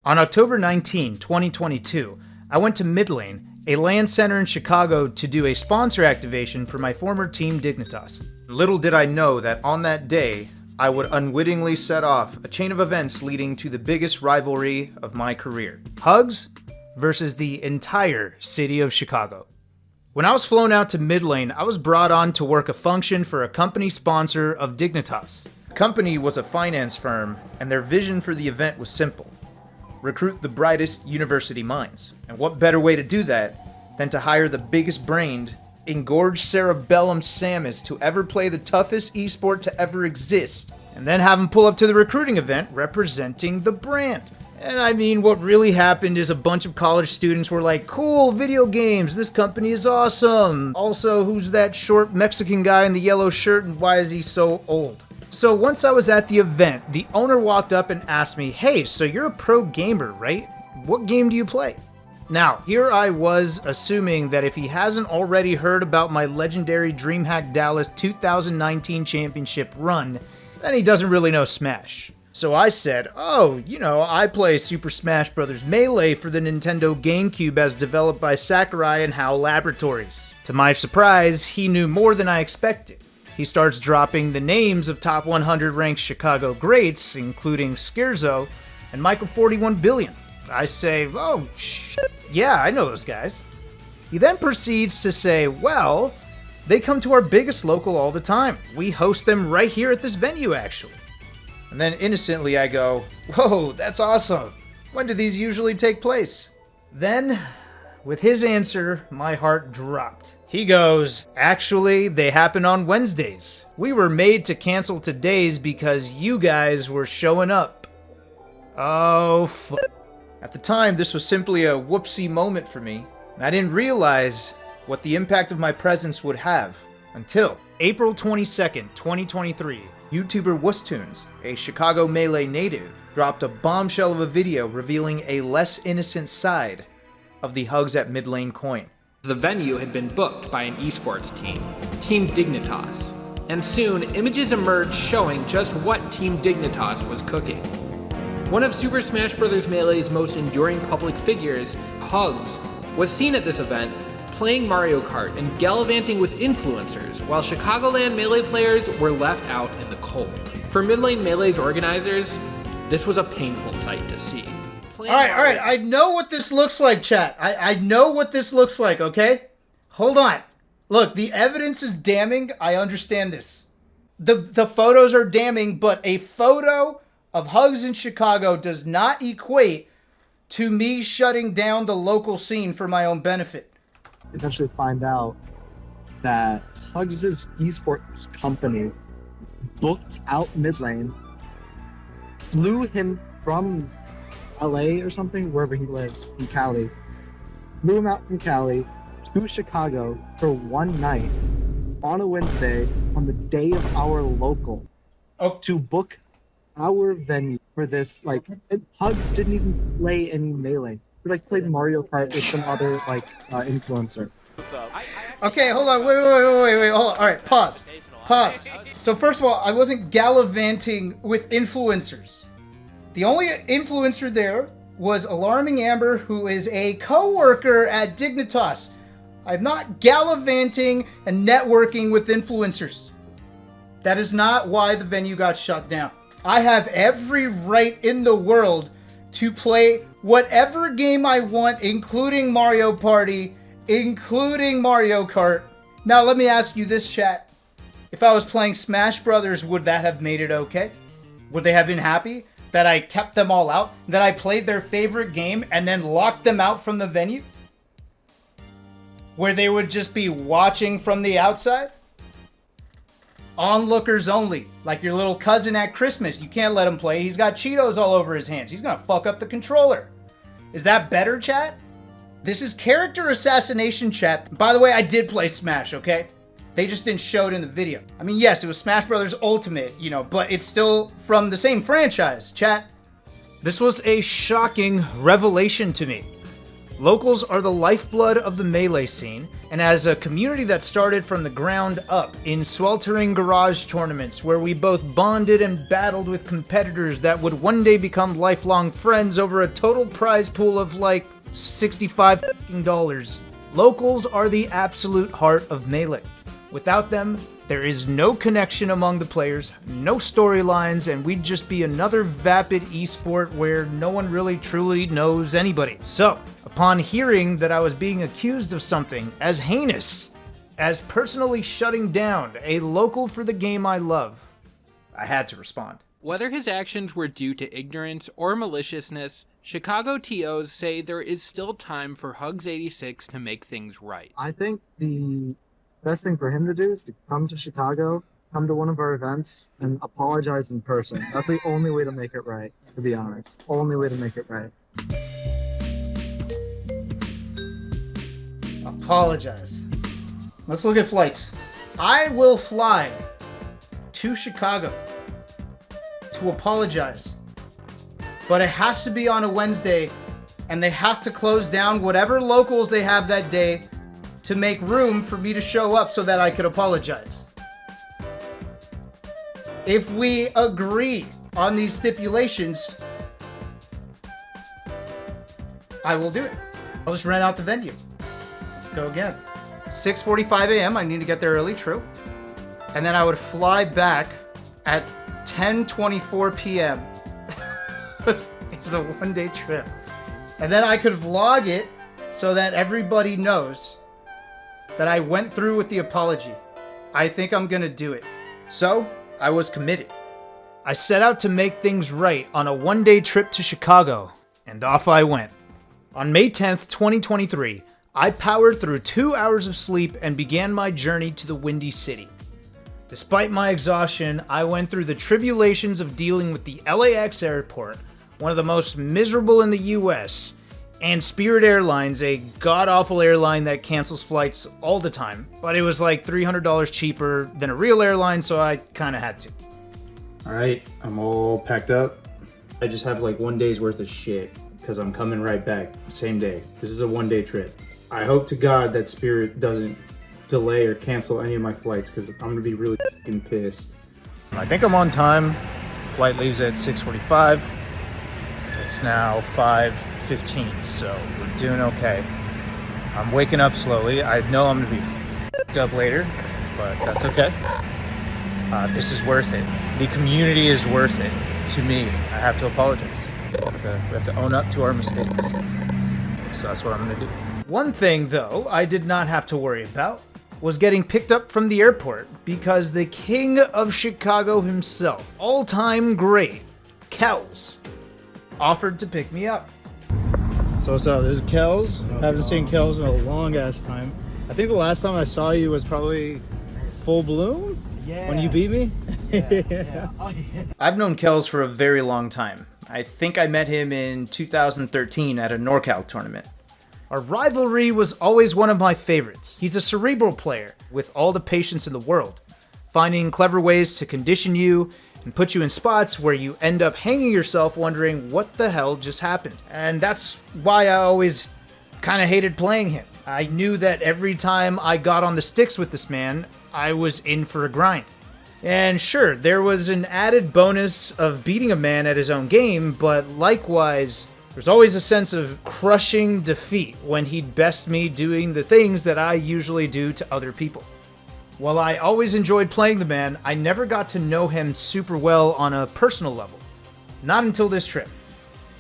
On October 19, 2022, I went to Mid Lane, a LAN center in Chicago, to do a sponsor activation for my former team Dignitas. Little did I know that on that day, I would unwittingly set off a chain of events leading to the biggest rivalry of my career. Hugs versus the entire city of Chicago. When I was flown out to Mid Lane, I was brought on to work a function for a company sponsor of Dignitas. The company was a finance firm, and their vision for the event was simple: recruit the brightest university minds. And what better way to do that than to hire the biggest brained, engorged cerebellum Samus to ever play the toughest esport to ever exist, and then have him pull up to the recruiting event representing the brand. And I mean, what really happened is a bunch of college students were like, cool, video games, this company is awesome. Also, who's that short Mexican guy in the yellow shirt and why is he so old? So once I was at the event, the owner walked up and asked me, hey, so you're a pro gamer, right? What game do you play? Now, here I was assuming that if he hasn't already heard about my legendary DreamHack Dallas 2019 championship run, then he doesn't really know Smash. So I said, oh, I play Super Smash Bros. Melee for the Nintendo GameCube as developed by Sakurai and HAL Laboratories. To my surprise, he knew more than I expected. He starts dropping the names of top 100 ranked Chicago greats, including Scherzo and Michael 41 Billion. I say, oh, shit, yeah, I know those guys. He then proceeds to say, well, they come to our biggest local all the time. We host them right here at this venue, actually. And then innocently I go, whoa, that's awesome. When do these usually take place? Then, with his answer, my heart dropped. He goes, actually, they happen on Wednesdays. We were made to cancel today's because you guys were showing up. Oh, fuck. At the time, this was simply a whoopsie moment for me, and I didn't realize what the impact of my presence would have until April 22nd, 2023. YouTuber Woostoons, a Chicago Melee native, dropped a bombshell of a video revealing a less innocent side of the Hugs at Mid Lane coin. The venue had been booked by an esports team, Team Dignitas, and soon images emerged showing just what Team Dignitas was cooking. One of Super Smash Bros. Melee's most enduring public figures, Hugs, was seen at this event playing Mario Kart and gallivanting with influencers, while Chicagoland Melee players were left out in the cold. For Mid Lane Melee's organizers, this was a painful sight to see. All right, I know what this looks like, chat. I know what this looks like, okay? Hold on. Look, the evidence is damning. I understand this. The photos are damning, but a photo of Hugs in Chicago does not equate to me shutting down the local scene for my own benefit. Eventually find out that Hugs' esports company booked out Mid Lane, flew him from LA or something, wherever he lives, in Cali, flew him out from Cali to Chicago for one night on a Wednesday on the day of our local to book our venue for this. Like, Hugs didn't even play any Melee. He played Mario Kart with some other influencer. What's up? Okay, hold on. Wait. Hold on. All right, pause. So first of all, I wasn't gallivanting with influencers. The only influencer there was Alarming Amber, who is a co-worker at Dignitas. I'm not gallivanting and networking with influencers. That is not why the venue got shut down. I have every right in the world to play whatever game I want, including Mario Party, including Mario Kart. Now let me ask you this, chat. If I was playing Smash Brothers, would that have made it okay? Would they have been happy that I kept them all out? That I played their favorite game and then locked them out from the venue? Where they would just be watching from the outside? Onlookers only. Like your little cousin at Christmas. You can't let him play. He's got Cheetos all over his hands. He's gonna fuck up the controller. Is that better, chat? This is character assassination, chat. By the way, I did play Smash, okay? They just didn't show it in the video. I mean, yes, it was Smash Bros. Ultimate, but it's still from the same franchise, chat. This was a shocking revelation to me. Locals are the lifeblood of the Melee scene, and as a community that started from the ground up in sweltering garage tournaments where we both bonded and battled with competitors that would one day become lifelong friends over a total prize pool of like $65. Locals are the absolute heart of Melee. Without them, there is no connection among the players, no storylines, and we'd just be another vapid esport where no one really truly knows anybody. So, upon hearing that I was being accused of something as heinous as personally shutting down a local for the game I love, I had to respond. Whether his actions were due to ignorance or maliciousness, Chicago TOs say there is still time for Hugs86 to make things right. I think the best thing for him to do is to come to Chicago, come to one of our events, and apologize in person. That's the only way to make it right, to be honest. Only way to make it right. Apologize. Let's look at flights. I will fly to Chicago to apologize. But it has to be on a Wednesday, and they have to close down whatever locals they have that day to make room for me to show up so that I could apologize. If we agree on these stipulations, I will do it. I'll just rent out the venue. Let's go again. 6:45 a.m. I need to get there early, true. And then I would fly back at 10:24 p.m. It's a one-day trip. And then I could vlog it so that everybody knows that I went through with the apology. I think I'm gonna do it. So, I was committed. I set out to make things right on a one-day trip to Chicago, and off I went. On May 10th, 2023, I powered through 2 hours of sleep and began my journey to the Windy City. Despite my exhaustion, I went through the tribulations of dealing with the LAX airport, one of the most miserable in the US, and Spirit Airlines, a god-awful airline that cancels flights all the time. But it was like $300 cheaper than a real airline, so I kinda had to. Alright, I'm all packed up. I just have like 1 day's worth of shit, because I'm coming right back, same day. This is a one-day trip. I hope to God that Spirit doesn't delay or cancel any of my flights, because I'm gonna be really fucking pissed. I think I'm on time. Flight leaves at 6:45. It's now 5:15, so we're doing okay. I'm waking up slowly. I know I'm gonna be f***ed up later, but that's okay. This is worth it. The community is worth it to me. I have to apologize. We have to own up to our mistakes. So that's what I'm gonna do. One thing, though, I did not have to worry about was getting picked up from the airport because the king of Chicago himself, all-time great, Kells, offered to pick me up. So what's up? This is Kells. Haven't seen Kells in a long ass time. I think the last time I saw you was probably Full Bloom? Yeah. When you beat me? Yeah. Oh, yeah. I've known Kells for a very long time. I think I met him in 2013 at a NorCal tournament. Our rivalry was always one of my favorites. He's a cerebral player with all the patience in the world, finding clever ways to condition you and put you in spots where you end up hanging yourself wondering what the hell just happened. And that's why I always kind of hated playing him. I knew that every time I got on the sticks with this man, I was in for a grind. And sure, there was an added bonus of beating a man at his own game, but likewise, there's always a sense of crushing defeat when he'd best me doing the things that I usually do to other people. While I always enjoyed playing the man, I never got to know him super well on a personal level. Not until this trip.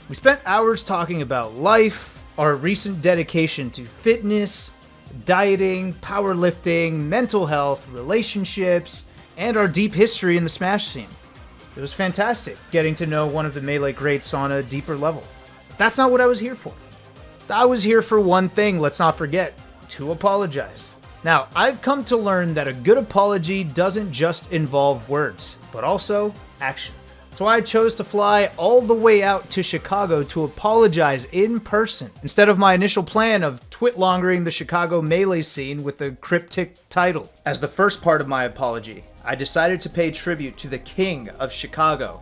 We spent hours talking about life, our recent dedication to fitness, dieting, powerlifting, mental health, relationships, and our deep history in the Smash scene. It was fantastic getting to know one of the Melee greats on a deeper level. That's not what I was here for. I was here for one thing, let's not forget, to apologize. Now, I've come to learn that a good apology doesn't just involve words, but also action. That's why I chose to fly all the way out to Chicago to apologize in person, instead of my initial plan of twit-longering the Chicago Melee scene with a cryptic title. As the first part of my apology, I decided to pay tribute to the king of Chicago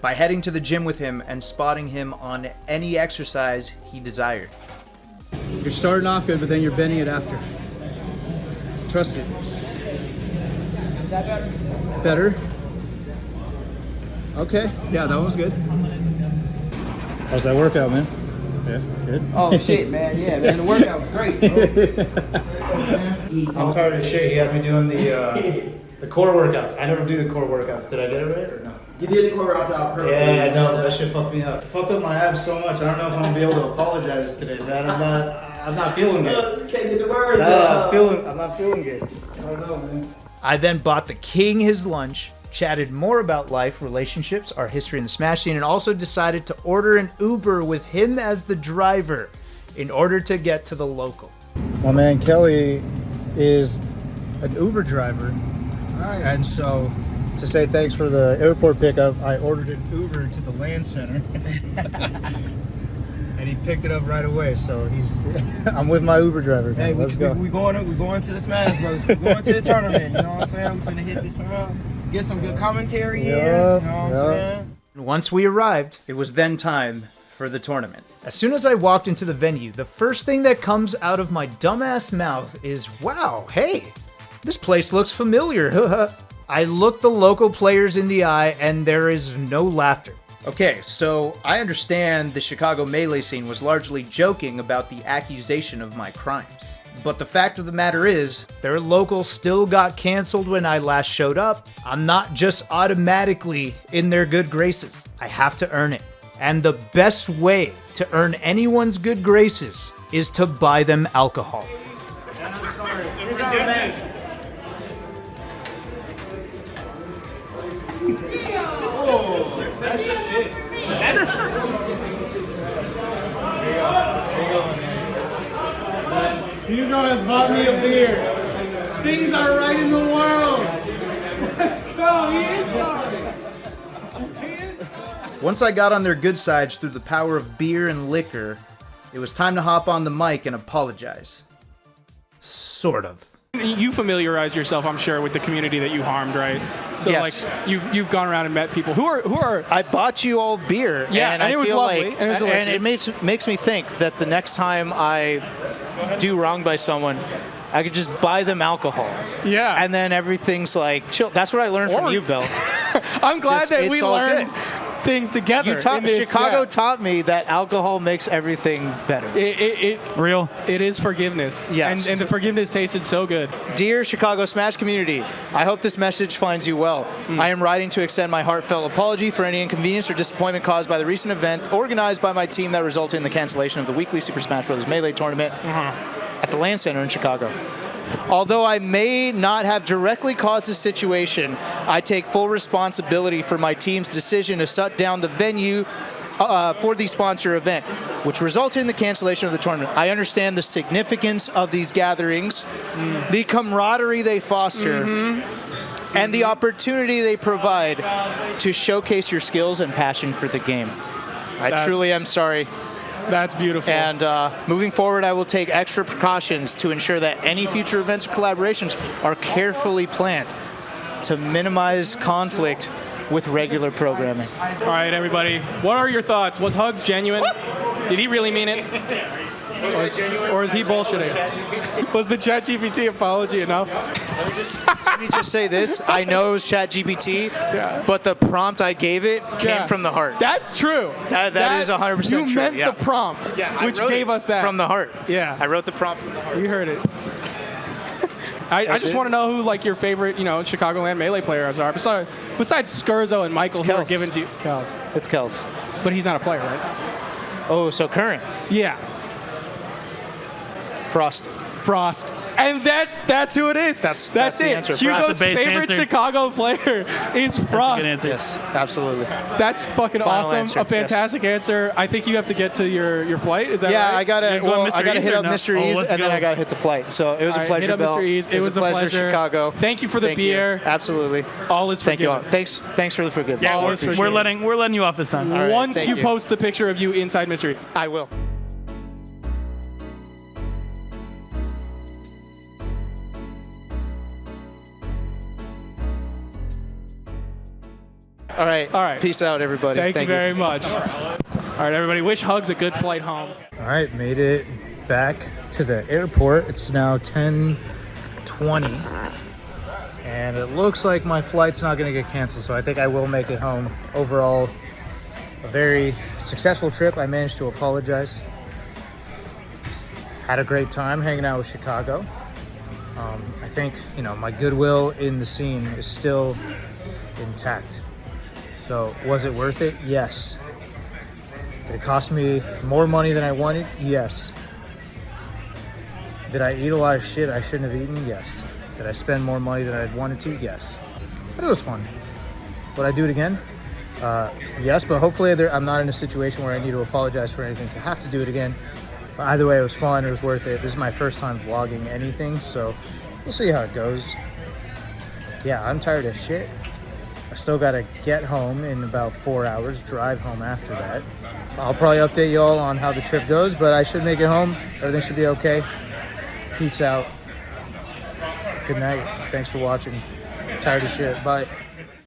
by heading to the gym with him and spotting him on any exercise he desired. You're starting off good, but then you're bending it after. Trust it. Is that better? Better? Okay. Yeah, that one was good. How's that workout, man? Yeah, good. Oh shit, man. Yeah, man. The workout was great, bro. I'm tired of shit. He had me doing the core workouts. I never do the core workouts. Did I get it right or no? You did the core workouts out perfect. Yeah, no, that shit fucked me up. It fucked up my abs so much. I don't know if I'm gonna be able to apologize today, man. I'm not feeling good. You can't get the words. I'm not feeling good. I don't know, man. I then bought the king his lunch, chatted more about life, relationships, our history in the Smash scene, and also decided to order an Uber with him as the driver in order to get to the local. My man Kelly is an Uber driver, and so to say thanks for the airport pickup, I ordered an Uber to the land center, and he picked it up right away. So I'm with my Uber driver. Hey, Let's go. we going to the Smash Bros. We going to the tournament. You know what I'm saying? We finna hit this around, get some good commentary in. You know what I'm saying? Once we arrived, it was then time for the tournament. As soon as I walked into the venue, the first thing that comes out of my dumbass mouth is, wow, hey, this place looks familiar. I looked the local players in the eye and there is no laughter. Okay, so I understand the Chicago Melee scene was largely joking about the accusation of my crimes. But the fact of the matter is, their local still got canceled when I last showed up. I'm not just automatically in their good graces. I have to earn it. And the best way to earn anyone's good graces is to buy them alcohol. I'm sorry. Here's our amends. You guys bought me a beer. Things are right in the world. Let's go. He is sorry. Once I got on their good sides through the power of beer and liquor, it was time to hop on the mic and apologize. Sort of. You familiarized yourself, I'm sure, with the community that you harmed, right? So Yes. like you've gone around and met people who are I bought you all beer. Yeah, and and I it was feel lovely, like, and it was it makes me think that the next time I do wrong by someone, I could just buy them alcohol. yeah. And then everything's like chill. That's what I learned from Or- you, Bill. I'm glad just- that it's we all learned good. things together. in this, Chicago yeah. taught me that alcohol makes everything better. It real. It is forgiveness. Yes. And the forgiveness tasted so good. Dear Chicago Smash community, I hope this message finds you well. I am writing to extend my heartfelt apology for any inconvenience or disappointment caused by the recent event organized by my team that resulted in the cancellation of the weekly Super Smash Bros. Melee tournament at the Land Center in Chicago. Although I may not have directly caused the situation, I take full responsibility for my team's decision to shut down the venue for the sponsor event, which resulted in the cancellation of the tournament. I understand the significance of these gatherings, the camaraderie they foster, and the opportunity they provide to showcase your skills and passion for the game. I truly am sorry. That's beautiful. And moving forward, I will take extra precautions to ensure that any future events or collaborations are carefully planned to minimize conflict with regular programming. All right, everybody. What are your thoughts? Was Hugs genuine? Did he really mean it? Or is he bullshitting? Was the ChatGPT apology enough? Let me just say this. I know it was ChatGPT, but the prompt I gave it came from the heart. That's true. That is 100% true. You meant yeah. the prompt, I which wrote gave it us that. from the heart. Yeah. I wrote the prompt from the heart. You heard it. I just want to know who like your favorite, Chicagoland Melee players are. Besides Skurzo and Michael, who are Kels. given to you. Kels. It's Kels. But he's not a player, right? Oh, so current. Yeah. Frost. And that's who it is. That's the it. answer. Hugo's Frost. favorite Chicago player is Frost. Yes, absolutely. That's fucking Final awesome. answer, A fantastic answer. I think you have to get to your flight. Is that Yeah, right? I gotta hit up Mr. Ease, let's and then go. I gotta hit the flight. So it was a All right, pleasure, hit up Bill. Mr. Ease. It was a pleasure. Chicago. Thank you for the Thank beer. You. Absolutely. All is Thank you forgiven. all. Thanks for the forgiveness. Yeah, Always we're appreciate letting you off this time. right, Once thank you you. post the picture of you inside Mr. Ease. I will. All right. Peace out, everybody. Thank you very much. All right, everybody. Wish Hugs a good flight home. All right, made it back to the airport. It's now 10:20, and it looks like my flight's not going to get canceled, so I think I will make it home. Overall, a very successful trip. I managed to apologize. Had a great time hanging out with Chicago. I think, my goodwill in the scene is still intact. So, was it worth it? Yes. Did it cost me more money than I wanted? Yes. Did I eat a lot of shit I shouldn't have eaten? Yes. Did I spend more money than I'd wanted to? Yes. But it was fun. Would I do it again? Yes, but hopefully I'm not in a situation where I need to apologize for anything to have to do it again. But either way, it was fun. It was worth it. This is my first time vlogging anything, so we'll see how it goes. Yeah, I'm tired of shit. I still gotta get home in about 4 hours, drive home after that. I'll probably update y'all on how the trip goes, but I should make it home. Everything should be okay. Peace out. Good night. Thanks for watching. Tired of shit. Bye.